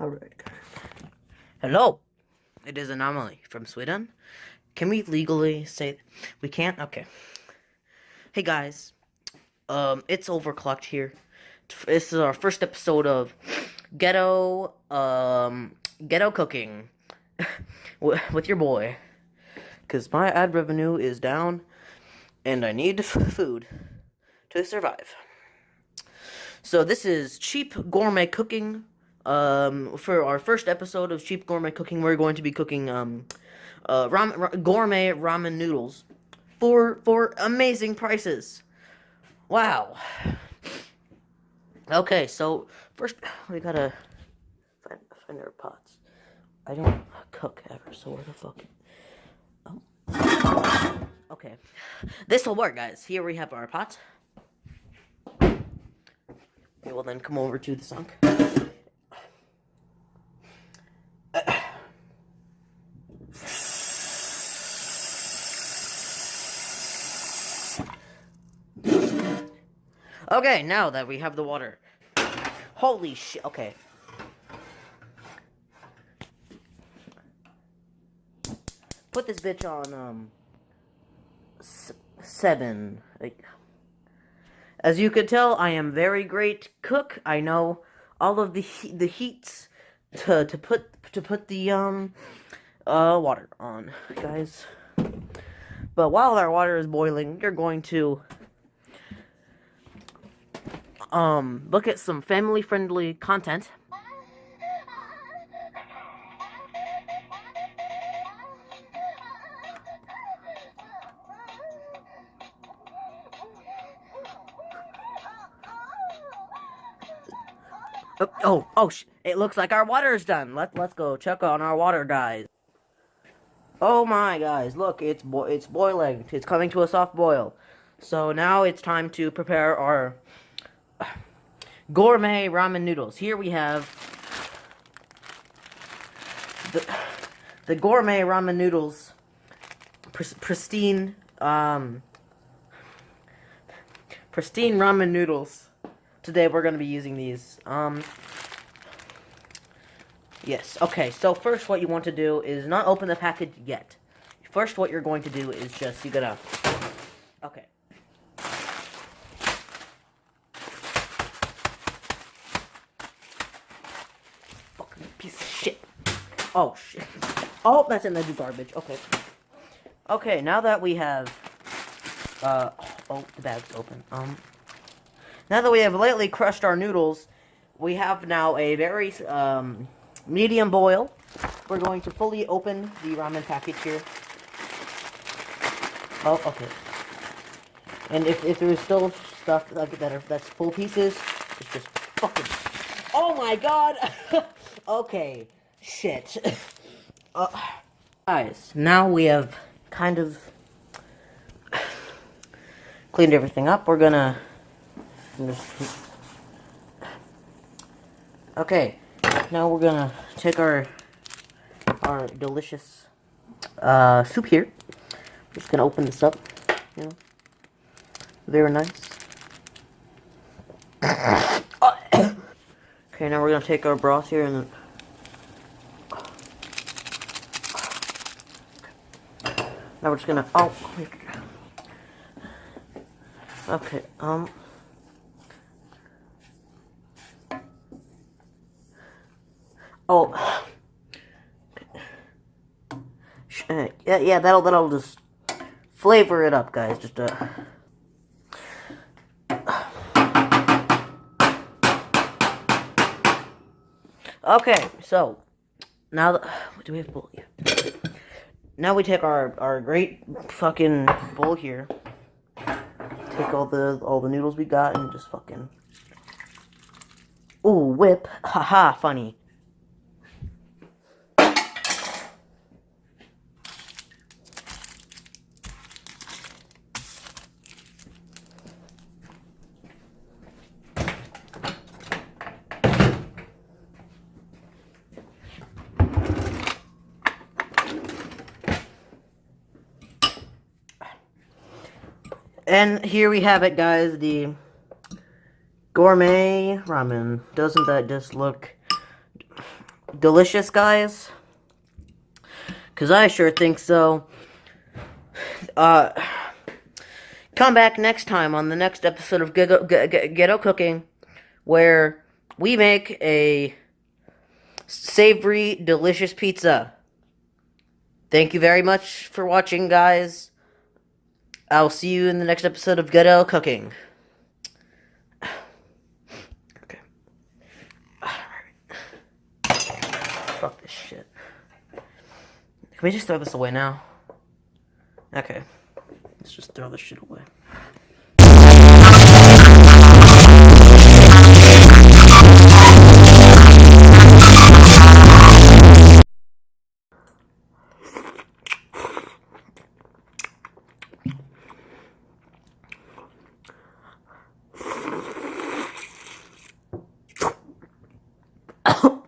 Alright, guys. Hello! It is Anomaly from Sweden. Can we legally say... We can't? Okay. Hey, guys. It's overclocked here. This is our first episode of Ghetto, Ghetto Cooking. with your boy. Because my ad revenue is down, and I need food to survive. So this is cheap gourmet cooking. For our first episode of cheap gourmet cooking, we're going to be cooking gourmet ramen noodles for amazing prices. Wow. Okay, so first we gotta find our pots. I don't cook ever, so where the fuck? Oh. Okay, this will work, guys. Here we have our pot. We will then come over to the sink. Okay, now that we have the water. Holy shit, okay. Put this bitch on, 7. Like, as you could tell, I am very great cook. I know all of the heats to put the, water on, guys. But while our water is boiling, you're going to look at some family-friendly content. It looks like our water is done. Let's go check on our water, guys. Oh my, guys, look, it's boiling. It's coming to a soft boil. So now it's time to prepare our gourmet ramen noodles. Here we have the gourmet ramen noodles, pristine ramen noodles. Today we're going to be using these. Yes, okay, so first what you want to do is not open the package yet. First what you're going to do is just, okay. Fucking piece of shit. Oh, shit. Oh, that's in the garbage, okay. Okay, now that we have, oh, the bag's open. Now that we have lightly crushed our noodles, we have now a very, medium boil. We're going to fully open the ramen package here. Oh, okay. And if there's still stuff that's full pieces, it's just fucking... Oh my god! Okay. Shit. Guys, now we have kind of cleaned everything up. We're gonna... Okay. Now we're gonna take our delicious soup here. Just gonna open this up, you know. Very nice. Okay, now we're gonna take our broth here and now we're just gonna okay, yeah, that'll just flavor it up, guys. Just okay. So now do we have bowl? Yeah. Now we take our great fucking bowl here. Take all the noodles we got and just fucking whip. Haha, funny. And here we have it, guys, the gourmet ramen. Doesn't that just look delicious, guys? Because I sure think so. Come back next time on the next episode of Ghetto Cooking, where we make a savory, delicious pizza. Thank you very much for watching, guys. I'll see you in the next episode of Ghetto Cooking. Okay. Alright. Fuck this shit. Can we just throw this away now? Okay. Let's just throw this shit away. Oh.